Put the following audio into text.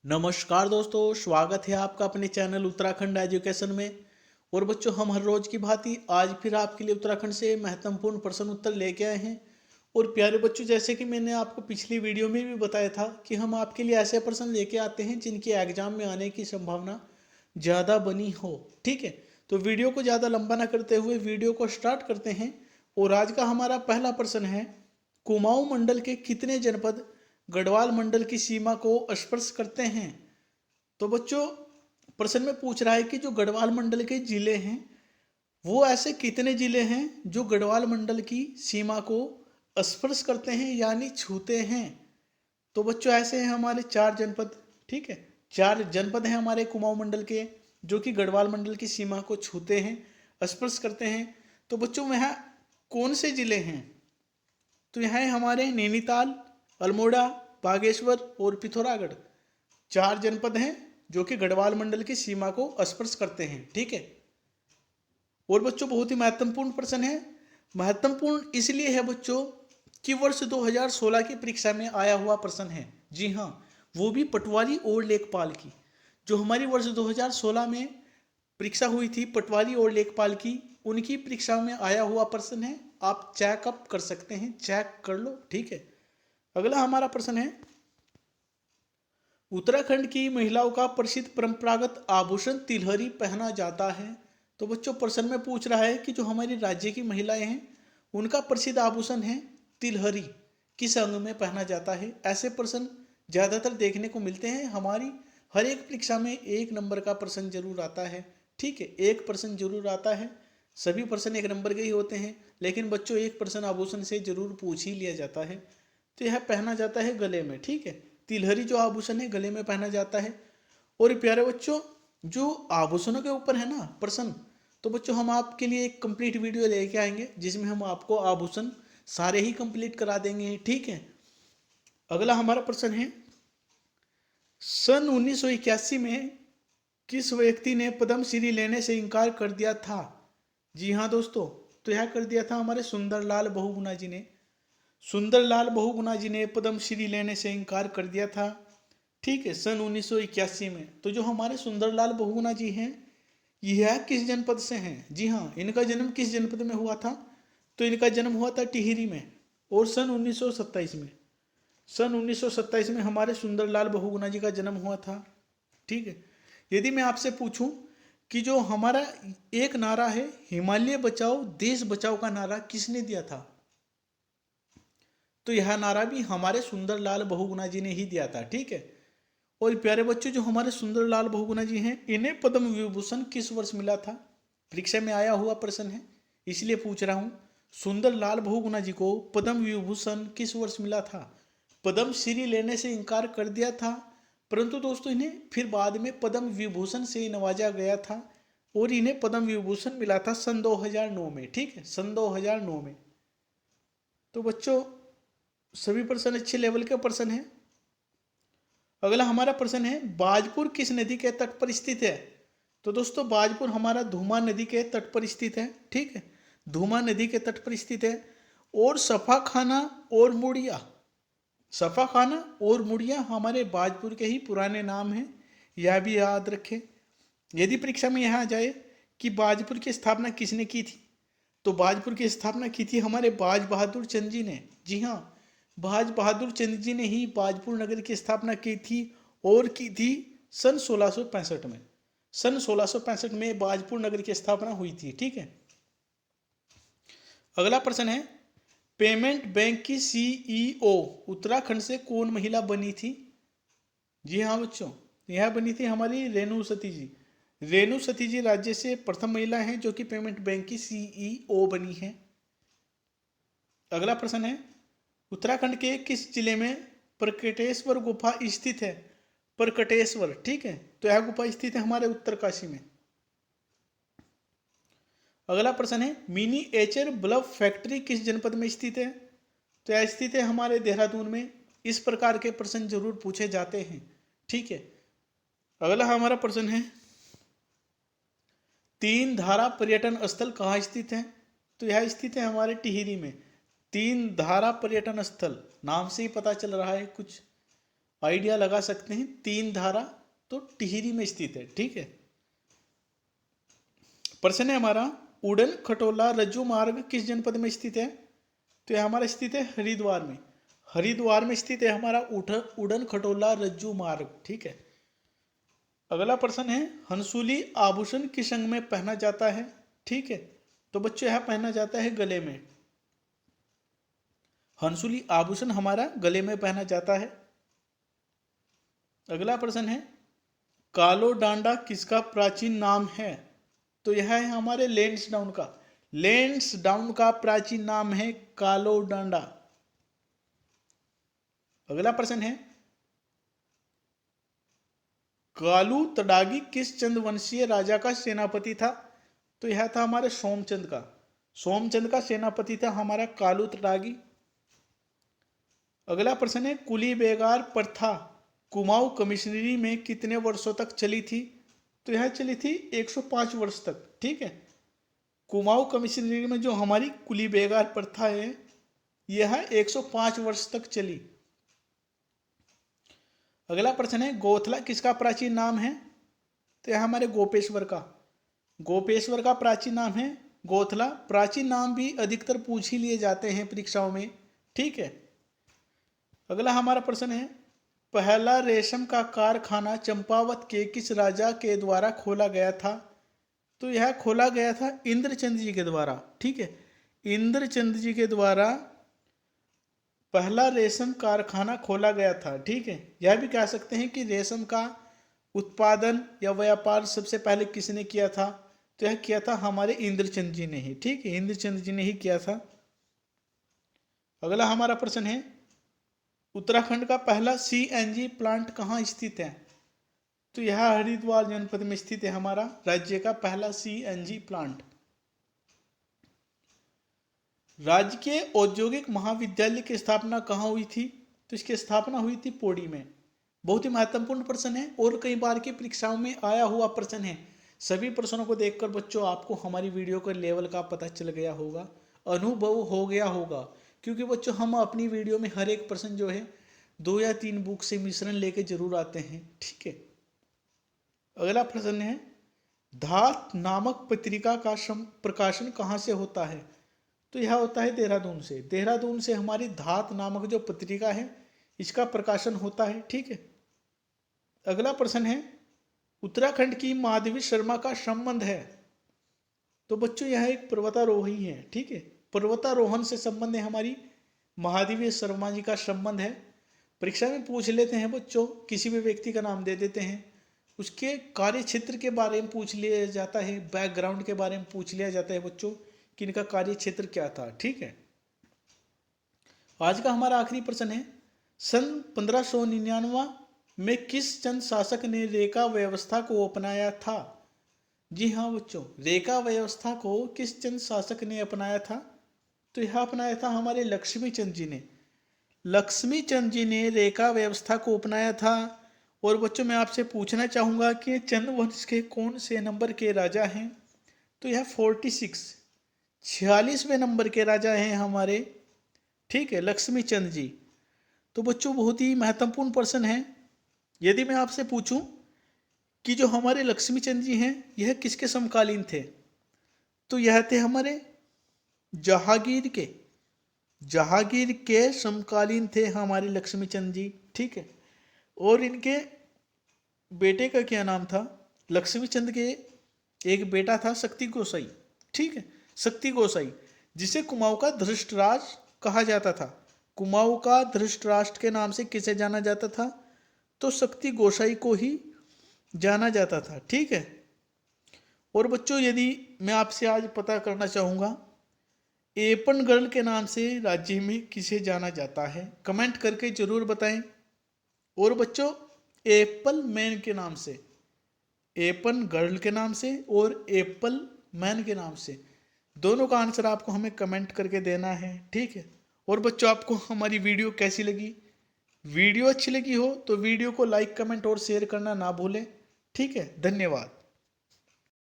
नमस्कार दोस्तों, स्वागत है आपका अपने चैनल उत्तराखंड एजुकेशन में। और बच्चों, हम हर रोज की भांति आज फिर आपके लिए उत्तराखंड से महत्वपूर्ण प्रश्न उत्तर लेके आए हैं। और प्यारे बच्चों, जैसे कि मैंने आपको पिछली वीडियो में भी बताया था कि हम आपके लिए ऐसे प्रश्न लेके आते हैं जिनके एग्जाम में आने की संभावना ज़्यादा बनी हो। ठीक है, तो वीडियो को ज़्यादा लंबा ना करते हुए वीडियो को स्टार्ट करते हैं। और आज का हमारा पहला प्रश्न है, कुमाऊं मंडल के कितने जनपद गढ़वाल मंडल की सीमा को स्पर्श करते हैं? तो बच्चों, प्रश्न में पूछ रहा है कि जो गढ़वाल मंडल के जिले हैं वो ऐसे कितने जिले हैं जो गढ़वाल मंडल की सीमा को स्पर्श करते हैं यानी छूते हैं। तो बच्चों, ऐसे हैं हमारे चार जनपद। ठीक है, चार जनपद हैं हमारे कुमाऊं मंडल के जो कि गढ़वाल मंडल की सीमा को छूते हैं, स्पर्श करते हैं। तो बच्चों, वह कौन से जिले हैं? तो यहाँ है हमारे नैनीताल, अल्मोड़ा, बागेश्वर और पिथौरागढ़। चार जनपद हैं जो कि गढ़वाल मंडल की सीमा को स्पर्श करते हैं। ठीक है, और बच्चों बहुत ही महत्वपूर्ण प्रश्न है। महत्वपूर्ण इसलिए है बच्चों कि वर्ष 2016 की परीक्षा में आया हुआ प्रश्न है। जी हाँ, वो भी पटवारी और लेखपाल की। जो हमारी वर्ष 2016 में परीक्षा हुई थी पटवारी और लेखपाल की, उनकी परीक्षा में आया हुआ प्रश्न है। आप चेकअप कर सकते हैं, चेक कर लो। ठीक है, अगला हमारा प्रश्न है, उत्तराखंड की महिलाओं का प्रसिद्ध परंपरागत आभूषण तिलहरी पहना जाता है। तो बच्चों, प्रश्न में पूछ रहा है कि जो हमारी राज्य की महिलाएं हैं उनका प्रसिद्ध आभूषण है तिलहरी, किस अंग में पहना जाता है? ऐसे प्रश्न ज़्यादातर देखने को मिलते हैं। हमारी हर एक परीक्षा में एक नंबर का प्रश्न जरूर आता है। ठीक है, एक प्रश्न जरूर आता है। सभी प्रश्न एक नंबर के ही होते हैं, लेकिन बच्चों एक प्रश्न आभूषण से जरूर पूछ ही लिया जाता है। तो यह पहना जाता है गले में। ठीक है, तिलहरी जो आभूषण है गले में पहना जाता है। और प्यारे बच्चों, जो आभूषणों के ऊपर है ना प्रश्न, तो बच्चों हम आपके लिए एक कंप्लीट वीडियो लेके आएंगे जिसमें हम आपको आभूषण सारे ही कंप्लीट करा देंगे। ठीक है, अगला हमारा प्रश्न है, सन 1981 में किस व्यक्ति ने पद्मश्री लेने से इनकार कर दिया था? जी हाँ दोस्तों, तो यह कर दिया था हमारे सुंदरलाल बहुगुणा जी ने। सुंदरलाल बहुगुणा जी ने पद्मश्री लेने से इनकार कर दिया था। ठीक है, सन 1981 में। तो जो हमारे सुंदरलाल बहुगुणा जी हैं, यह किस जनपद से हैं? जी हाँ, इनका जन्म किस जनपद में हुआ था? तो इनका जन्म हुआ था टिहरी में, और सन 1927 में। सन 1927 में हमारे सुंदरलाल बहुगुणा जी का जन्म हुआ था। ठीक है, यदि मैं आपसे पूछूं कि जो हमारा एक नारा है हिमालय बचाओ देश बचाओ का नारा किसने दिया था? तो यह नारा भी हमारे सुंदरलाल बहुगुणा जी ने ही दिया था। ठीक है, और प्यारे बच्चों, जो हमारे सुंदरलाल बहुगुणा जी हैं इन्हें पद्म विभूषण किस वर्ष मिला था? परीक्षा में आया हुआ प्रश्न है, इसलिए पूछ रहा हूं। सुंदरलाल बहुगुणा जी को पद्म विभूषण किस वर्ष मिला था? पद्म श्री लेने से इनकार कर दिया था, परंतु दोस्तों इन्हें फिर बाद में पद्म विभूषण से नवाजा गया था और इन्हें पद्म विभूषण मिला था सन 2009 में। ठीक है, सन 2009 में। तो बच्चों, सभी प्रश्न अच्छे लेवल के प्रश्न हैं। अगला हमारा प्रश्न है, बाजपुर किस नदी के तट पर स्थित है? तो दोस्तों, बाजपुर हमारा धूमा नदी के तट पर स्थित है। ठीक है, धूमा नदी के तट पर स्थित है। और सफा खाना और मुड़िया, सफा खाना और मुड़िया हमारे बाजपुर के ही पुराने नाम हैं, यह भी याद रखें। यदि परीक्षा में यहाँ आ जाए कि बाजपुर की स्थापना किसने की थी, तो बाजपुर की स्थापना की थी हमारे बाज बहादुर चंद जी ने। जी हाँ, बाज बहादुर चंद जी ने ही बाजपुर नगर की स्थापना की थी, और की थी सन 1665 में। सन 1665 में बाजपुर नगर की स्थापना हुई थी। ठीक है, अगला प्रश्न है, पेमेंट बैंक की सीईओ उत्तराखंड से कौन महिला बनी थी? जी हाँ बच्चों, यह बनी थी हमारी रेणु सती जी। रेणु सती जी राज्य से प्रथम महिला हैं जो कि पेमेंट बैंक की सीईओ बनी है। अगला प्रश्न है, उत्तराखंड के किस जिले में प्रकटेश्वर गुफा स्थित है? प्रकटेश्वर। ठीक है, तो यह गुफा स्थित है हमारे उत्तरकाशी में। अगला प्रश्न है, मिनीएचर बल्ब फैक्ट्री किस जनपद में स्थित है? तो यह स्थित है हमारे देहरादून में। इस प्रकार के प्रश्न जरूर पूछे जाते हैं। ठीक है, अगला हमारा प्रश्न है, तीन धारा पर्यटन स्थल कहाँ स्थित है? तो यह स्थित है हमारे टिहरी में। तीन धारा पर्यटन स्थल नाम से ही पता चल रहा है कुछ आइडिया लगा सकते हैं। 3 धारा तो टिहरी में स्थित है। ठीक है। प्रश्न है हमारा, उड़न खटोला रज्जू मार्ग किस जनपद में स्थित है? तो यह हमारा स्थित है हरिद्वार में। हरिद्वार में स्थित है हमारा उड़न खटोला रज्जू मार्ग। ठीक है। अगला प्रश्न है, हंसुली आभूषण किस अंग में पहना जाता है? ठीक है। तो बच्चों यह पहना जाता है गले में। हंसुली आभूषण हमारा गले में पहना जाता है। अगला प्रश्न है, कालो डांडा किसका प्राचीन नाम है? तो यह है हमारे लैंसडाउन का। लैंसडाउन का प्राचीन नाम है कालो डांडा। अगला प्रश्न है, कालू तडागी किस चंद वंशीय राजा का सेनापति था? तो यह था हमारे सोमचंद का। सोमचंद का सेनापति था हमारा कालू तडागी। अगला प्रश्न है, कुली बेगार प्रथा कुमाऊं कमिश्नरी में कितने वर्षों तक चली थी? तो यह चली थी 105 वर्ष तक। ठीक है। कुमाऊं कमिश्नरी में जो हमारी कुली बेगार प्रथा है यह 105 वर्ष तक चली। अगला प्रश्न है, गोथला किसका प्राचीन नाम है? तो यह हमारे गोपेश्वर का। गोपेश्वर का प्राचीन नाम है गोथला। प्राचीन नाम भी अधिकतर पूछ ही लिए जाते हैं परीक्षाओं में। ठीक है। अगला हमारा प्रश्न है, पहला रेशम का कारखाना चंपावत के किस राजा के द्वारा खोला गया था? तो यह खोला गया था इंद्रचंद जी के द्वारा। ठीक है। इंद्रचंद जी के द्वारा पहला रेशम कारखाना खोला गया था। ठीक है। यह भी कह सकते हैं कि रेशम का उत्पादन या व्यापार सबसे पहले किसने किया था? तो यह किया था हमारे इंद्रचंद जी ने ही। ठीक है। इंद्रचंद जी ने ही किया था। अगला हमारा प्रश्न है, उत्तराखंड का पहला सीएनजी प्लांट कहाँ स्थित है? तो यह हरिद्वार जनपद में स्थित है हमारा राज्य का पहला सीएनजी प्लांट। राज्य के औद्योगिक महाविद्यालय की स्थापना कहाँ हुई थी? तो इसकी स्थापना हुई थी पौड़ी में। बहुत ही महत्वपूर्ण प्रश्न है और कई बार की परीक्षाओं में आया हुआ प्रश्न है। सभी प्रश्नों को देखकर बच्चों आपको हमारी वीडियो का लेवल का पता चल गया होगा, अनुभव हो गया होगा, क्योंकि बच्चों हम अपनी वीडियो में हर एक प्रश्न जो है 2 या 3 बुक से मिश्रण लेके जरूर आते हैं। ठीक है। अगला प्रश्न है, धात नामक पत्रिका का प्रकाशन कहाँ से होता है? तो यह होता है देहरादून से। देहरादून से हमारी धात नामक जो पत्रिका है इसका प्रकाशन होता है। ठीक है। अगला प्रश्न है, उत्तराखंड की माधवी शर्मा का संबंध है? तो बच्चों यह एक पर्वतारोही है। ठीक है। पर्वतारोहण से संबंध है हमारी महादेवी शर्मा जी का संबंध है। परीक्षा में पूछ लेते हैं बच्चों, किसी भी व्यक्ति का नाम दे देते हैं, उसके कार्य क्षेत्र के बारे में पूछ लिया जाता है, बैकग्राउंड के बारे में पूछ लिया जाता है बच्चों कि इनका कार्य क्षेत्र क्या था। ठीक है। आज का हमारा आखिरी प्रश्न है, सन 1599 में किस चंद शासक ने रेखा व्यवस्था को अपनाया था? जी हाँ बच्चों, रेखा व्यवस्था को किस चंद शासक ने अपनाया था? तो यह अपनाया था हमारे लक्ष्मी चंद जी ने। लक्ष्मी चंद जी ने रेखा व्यवस्था को अपनाया था। और बच्चों मैं आपसे पूछना चाहूँगा कि चंद वंश के कौन से नंबर के राजा हैं? तो यह 46वें नंबर के राजा हैं हमारे। ठीक है, लक्ष्मी चंद जी। तो बच्चों बहुत ही महत्वपूर्ण प्रश्न है। यदि मैं आपसे पूछूं कि जो हमारे लक्ष्मी चंद जी हैं यह किसके समकालीन थे? तो यह थे हमारे जहांगीर के समकालीन थे हमारे लक्ष्मी चंद जी। ठीक है। और इनके बेटे का क्या नाम था? लक्ष्मी चंद के एक बेटा था शक्ति गोसाई। ठीक है, शक्ति गोसाई, जिसे कुमाऊं का धृतराज कहा जाता था। कुमाऊं का धृतराष्ट्र के नाम से किसे जाना जाता था? तो शक्ति गोसाई को ही जाना जाता था। ठीक है। और बच्चों यदि मैं आपसे आज पता करना चाहूँगा, एपन गर्ल के नाम से राज्य में किसे जाना जाता है? कमेंट करके जरूर बताएं। और बच्चों एप्पल मैन के नाम से, एपन गर्ल के नाम से और एप्पल मैन के नाम से, दोनों का आंसर आपको हमें कमेंट करके देना है। ठीक है। और बच्चों आपको हमारी वीडियो कैसी लगी? वीडियो अच्छी लगी हो तो वीडियो को लाइक, कमेंट और शेयर करना ना भूलें। ठीक है। धन्यवाद।